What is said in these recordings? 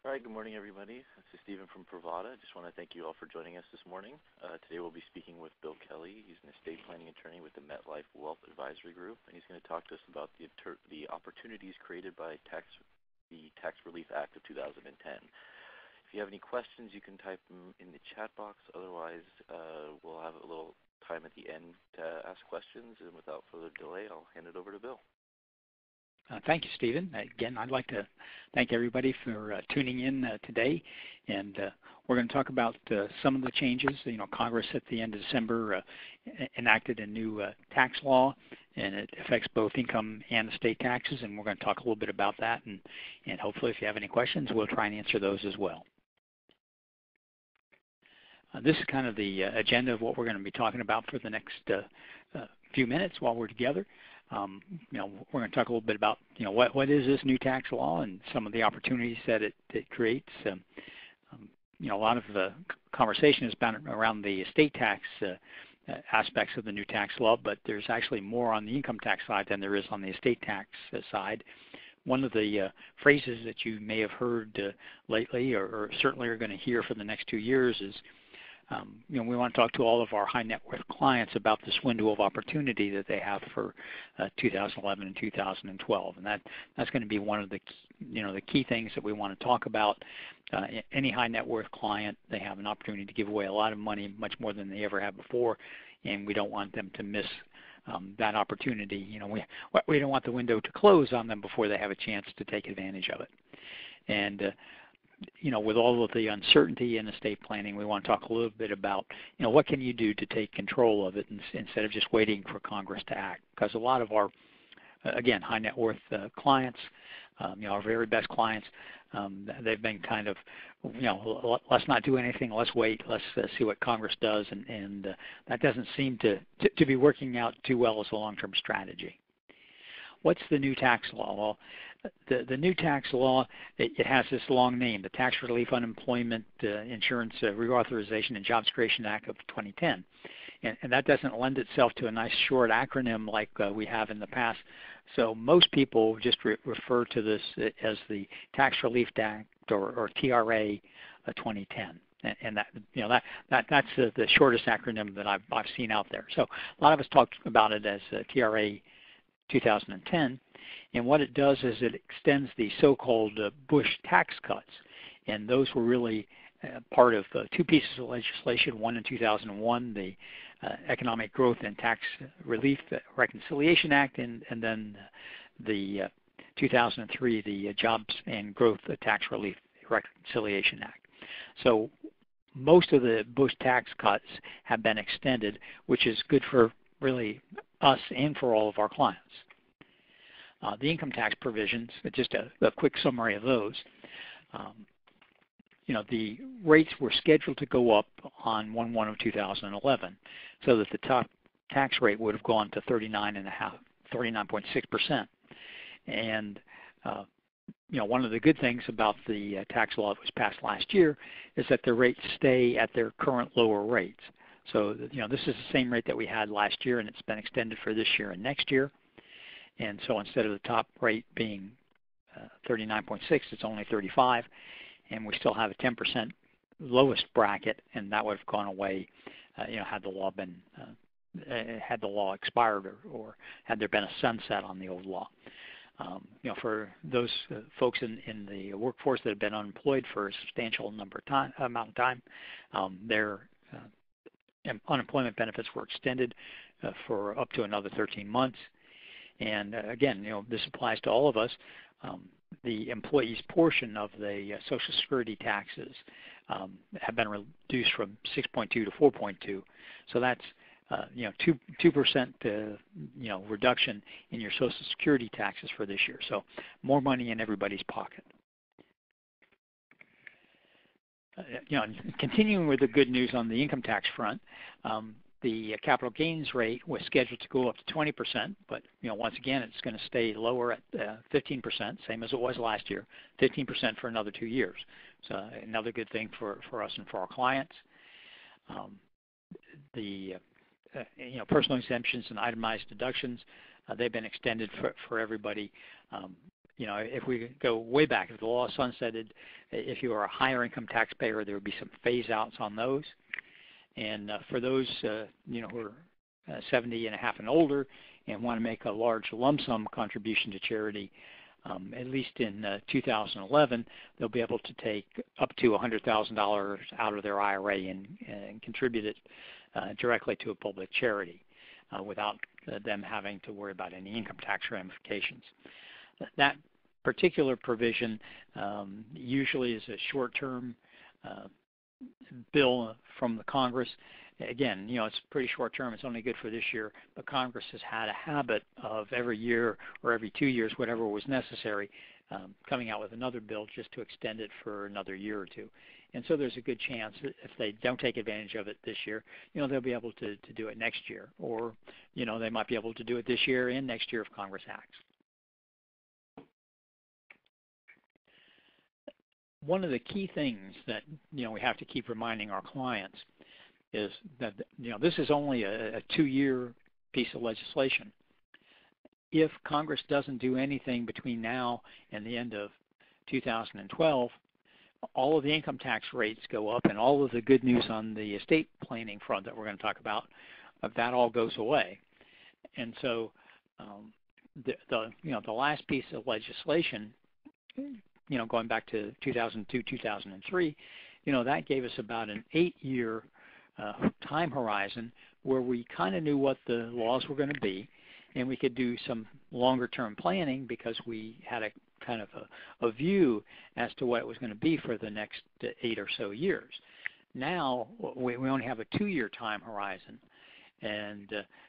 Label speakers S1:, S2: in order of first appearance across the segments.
S1: All right, good morning, everybody. This is Stephen from Pravada. I just want to thank you all for joining us this morning. Today we'll be speaking with Bill Kelly. He's an estate planning attorney with the MetLife Wealth Advisory Group, and he's going to talk to us about the opportunities created by the Tax Relief Act of 2010. If you have any questions, you can type them in the chat box. Otherwise, we'll have a little time at the end to ask questions, and without further delay, I'll hand it over to Bill.
S2: Thank you, Stephen. Again, I'd like to thank everybody for tuning in today, and we're going to talk about some of the changes. Congress at the end of December enacted a new tax law, and it affects both income and estate taxes, and we're going to talk a little bit about that, and hopefully if you have any questions, we'll try and answer those as well. This is kind of the agenda of what we're going to be talking about for the next few minutes while we're together. We're going to talk a little bit about, what is this new tax law and some of the opportunities that it creates. A lot of the conversation has been around the estate tax aspects of the new tax law, but there's actually more on the income tax side than there is on the estate tax side. One of the phrases that you may have heard lately or certainly are going to hear for the next 2 years is, we want to talk to all of our high net worth clients about this window of opportunity that they have for 2011 and 2012, and that's going to be one of the the key things that we want to talk about. Any high net worth client, they have an opportunity to give away a lot of money, much more than they ever have before, and we don't want them to miss that opportunity. We don't want the window to close on them before they have a chance to take advantage of it. And with all of the uncertainty in estate planning, we want to talk a little bit about, what can you do to take control of it instead of just waiting for Congress to act? Because a lot of our, again, high net worth clients, our very best clients, they've been kind of, let's not do anything, let's wait, let's see what Congress does, and that doesn't seem to be working out too well as a long-term strategy. What's the new tax law? Well, the new tax law, it has this long name, the Tax Relief Unemployment Insurance Reauthorization and Jobs Creation Act of 2010. And that doesn't lend itself to a nice short acronym like we have in the past. So most people just refer to this as the Tax Relief Act or TRA 2010. And that's the shortest acronym that I've seen out there. So a lot of us talk about it as TRA 2010, and what it does is it extends the so-called Bush tax cuts, and those were really part of 2 pieces of legislation, one in 2001, the Economic Growth and Tax Relief Reconciliation Act, and then the 2003, the Jobs and Growth Tax Relief Reconciliation Act. So most of the Bush tax cuts have been extended, which is good for really us and for all of our clients. The income tax provisions, just a quick summary of those. The rates were scheduled to go up on 1/1 of 2011, so that the top tax rate would have gone to 39.6%. And one of the good things about the tax law that was passed last year is that the rates stay at their current lower rates. So, this is the same rate that we had last year, and it's been extended for this year and next year. And so instead of the top rate being 39.6, it's only 35, and we still have a 10% lowest bracket, and that would have gone away, had the law been had the law expired or had there been a sunset on the old law. For those folks in the workforce that have been unemployed for a substantial amount of time, their unemployment benefits were extended for up to another 13 months. And again, this applies to all of us. The employee's portion of the Social Security taxes have been reduced from 6.2 to 4.2. So that's 2% reduction in your Social Security taxes for this year. So more money in everybody's pocket. Continuing with the good news on the income tax front, the capital gains rate was scheduled to go up to 20%, but once again, it's going to stay lower at 15%, same as it was last year, 15% for another 2 years. So another good thing for us and for our clients. The personal exemptions and itemized deductions, they've been extended for everybody. if we go way back, if the law sunsetted, if you were a higher income taxpayer, there would be some phase outs on those. And for those, who are 70 and a half and older and want to make a large lump sum contribution to charity, at least in 2011, they'll be able to take up to $100,000 out of their IRA and contribute it directly to a public charity without them having to worry about any income tax ramifications. That particular provision usually is a short-term bill from the Congress. Again, it's pretty short term. It's only good for this year, but Congress has had a habit of every year or every 2 years, whatever was necessary, coming out with another bill just to extend it for another year or two. And so there's a good chance that if they don't take advantage of it this year, they'll be able to do it next year. Or, they might be able to do it this year and next year if Congress acts. One of the key things that, we have to keep reminding our clients is that, this is only a 2-year piece of legislation. If Congress doesn't do anything between now and the end of 2012, all of the income tax rates go up, and all of the good news on the estate planning front that we're going to talk about, that all goes away. And so the last piece of legislation, going back to 2002, 2003, that gave us about an 8-year time horizon where we kind of knew what the laws were going to be, and we could do some longer-term planning because we had a kind of a view as to what it was going to be for the next 8 or so years. Now we only have a 2-year time horizon, and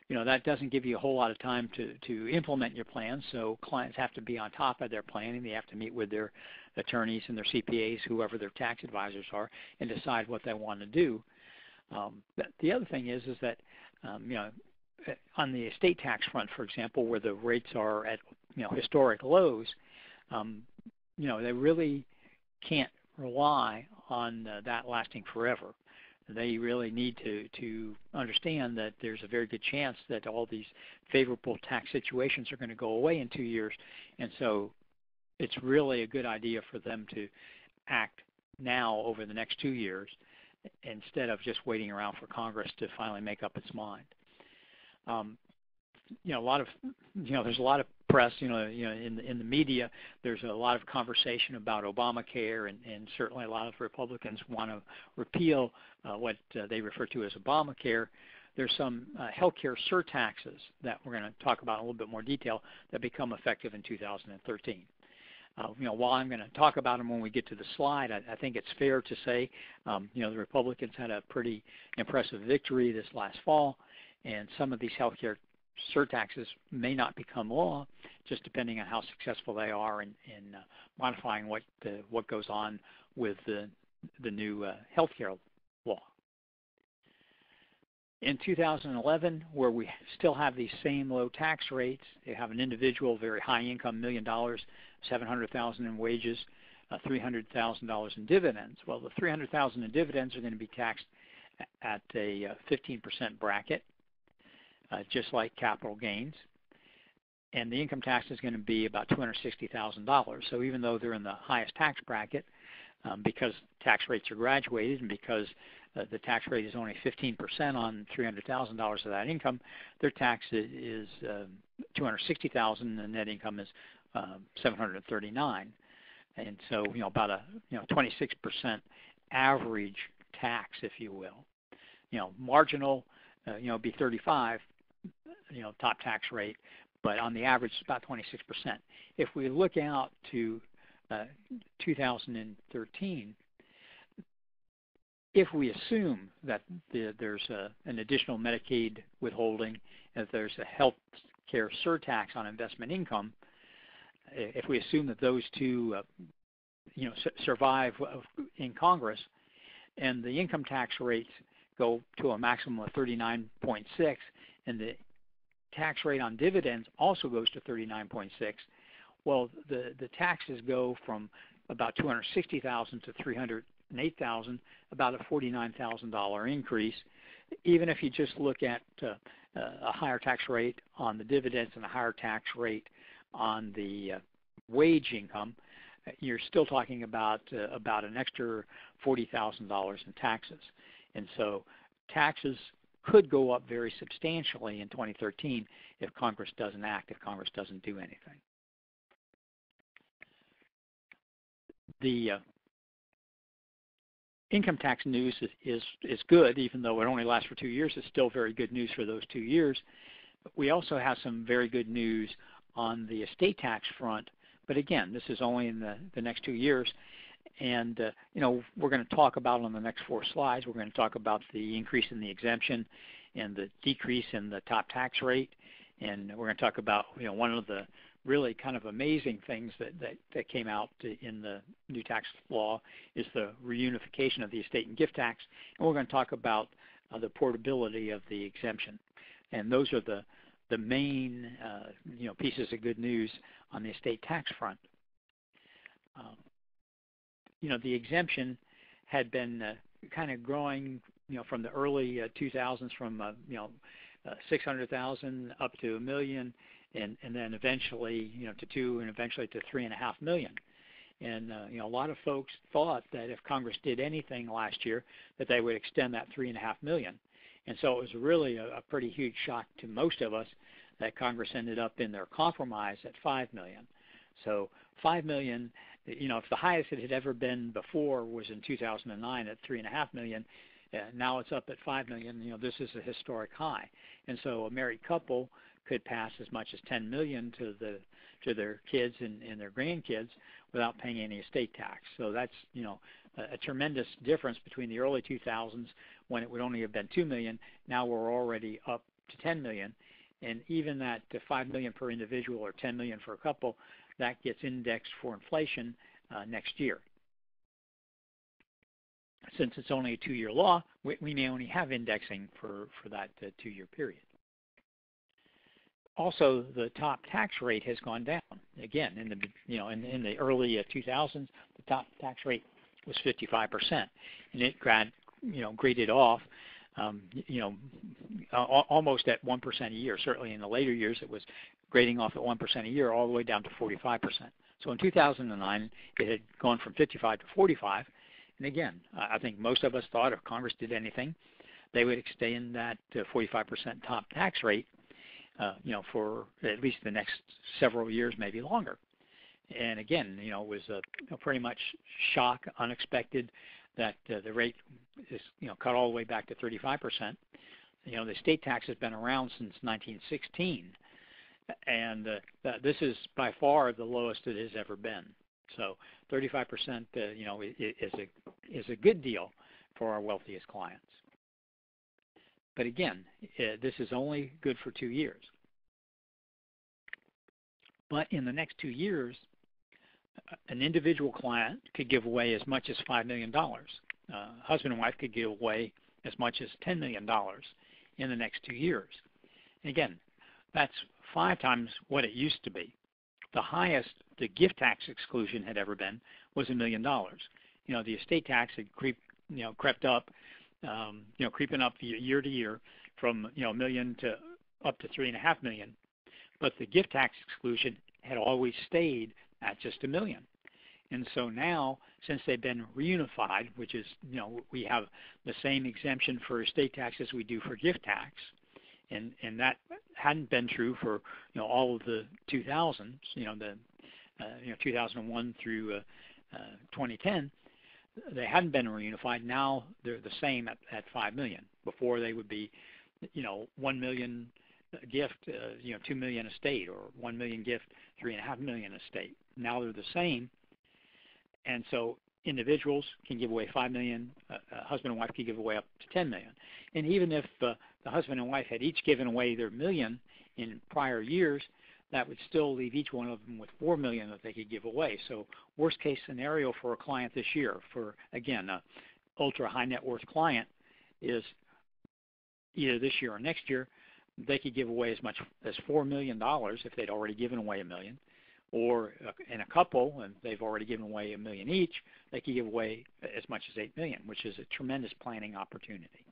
S2: that doesn't give you a whole lot of time to implement your plan. So clients have to be on top of their planning. They have to meet with their attorneys and their CPAs, whoever their tax advisors are, and decide what they want to do. The other thing is that on the estate tax front, for example, where the rates are at historic lows, they really can't rely on that lasting forever. They really need to understand that there's a very good chance that all these favorable tax situations are going to go away in 2 years, and so it's really a good idea for them to act now over the next 2 years instead of just waiting around for Congress to finally make up its mind. There's a lot of press, in the media. There's a lot of conversation about Obamacare, and certainly a lot of Republicans want to repeal what they refer to as Obamacare. There's some healthcare surtaxes that we're going to talk about in a little bit more detail that become effective in 2013. While I'm going to talk about them when we get to the slide, I think it's fair to say, the Republicans had a pretty impressive victory this last fall, and some of these healthcare surtaxes may not become law, just depending on how successful they are in modifying what goes on with the new healthcare law. In 2011, where we still have these same low tax rates, you have an individual, very high income, $1 million, $700,000 in wages, $300,000 in dividends. Well, the $300,000 in dividends are going to be taxed at a 15% bracket, just like capital gains. And the income tax is going to be about $260,000. So even though they're in the highest tax bracket, because tax rates are graduated and because the tax rate is only 15% on $300,000 of that income, their tax is $260,000, and the net income is $739,000, and so about a 26% average tax, if you will. Marginal, be 35, top tax rate, but on the average it's about 26%. If we look out to 2013, if we assume that there's an additional Medicaid withholding, if there's a health care surtax on investment income, if we assume that those two survive in Congress, and the income tax rates go to a maximum of 39.6, and the tax rate on dividends also goes to 39.6, well, the taxes go from about $260,000 to $308,000, about a $49,000 increase. Even if you just look at a higher tax rate on the dividends and a higher tax rate on the wage income, you're still talking about an extra $40,000 in taxes. And so taxes could go up very substantially in 2013 if Congress doesn't act, if Congress doesn't do anything. The income tax news is good, even though it only lasts for 2 years. It's still very good news for those 2 years. But we also have some very good news on the estate tax front. But again, this is only in the next 2 years. And, we're going to talk about on the next 4 slides, we're going to talk about the increase in the exemption and the decrease in the top tax rate. And we're going to talk about, one of the really kind of amazing things that came out in the new tax law is the reunification of the estate and gift tax. And we're going to talk about the portability of the exemption. And those are the main, pieces of good news on the estate tax front. The exemption had been kind of growing, from the early 2000s from, 600,000 up to 1 million, and then eventually, to 2 and eventually to 3.5 million. And, a lot of folks thought that if Congress did anything last year, that they would extend that 3.5 million. And so it was really a pretty huge shock to most of us that Congress ended up in their compromise at 5 million. So 5 million, if the highest it had ever been before was in 2009 at 3.5 million, now it's up at 5 million. This is a historic high. And so a married couple could pass as much as 10 million to their kids and their grandkids without paying any estate tax. So that's, a tremendous difference between the early 2000s when it would only have been 2 million. Now we're already up to 10 million. And even that 5 million per individual or 10 million for a couple, that gets indexed for inflation next year. Since it's only a 2-year law, we may only have indexing for that 2-year period. Also, the top tax rate has gone down. Again, in the early 2000s, the top tax rate was 55%, and it graded off, almost at 1% a year. Certainly in the later years, it was grading off at 1% a year, all the way down to 45%. So in 2009, it had gone from 55 to 45. And again, I think most of us thought if Congress did anything, they would extend that 45% top tax rate, for at least the next several years, maybe longer. And again, it was pretty much shock, unexpected that the rate is, cut all the way back to 35%. The state tax has been around since 1916, and this is by far the lowest it has ever been. So 35%, is a good deal for our wealthiest clients. But again, this is only good for 2 years. But in the next 2 years, an individual client could give away as much as $5 million. Husband and wife could give away as much as $10 million in the next 2 years. And again, that's 5 times what it used to be. The highest the gift tax exclusion had ever been was $1 million. The estate tax had crept up, creeping up year to year from $1 million to up to $3.5 million. But the gift tax exclusion had always stayed at just $1 million. And so now, since they've been reunified, which is, we have the same exemption for estate tax as we do for gift tax, and that hadn't been true for, all of the 2000s, 2001 through 2010, they hadn't been reunified. Now they're the same at 5 million. Before they would be, 1 million gift, 2 million estate, or 1 million gift, 3.5 million estate. Now they're the same, and so individuals can give away 5 million. Husband and wife can give away up to 10 million. And even if the husband and wife had each given away their million in prior years, that would still leave each one of them with 4 million that they could give away. So worst case scenario for a client this year, for again, a ultra high net worth client, is either this year or next year, they could give away as much as $4 million if they'd already given away $1 million. Or in a couple, and they've already given away $1 million each, they could give away as much as $8 million, which is a tremendous planning opportunity.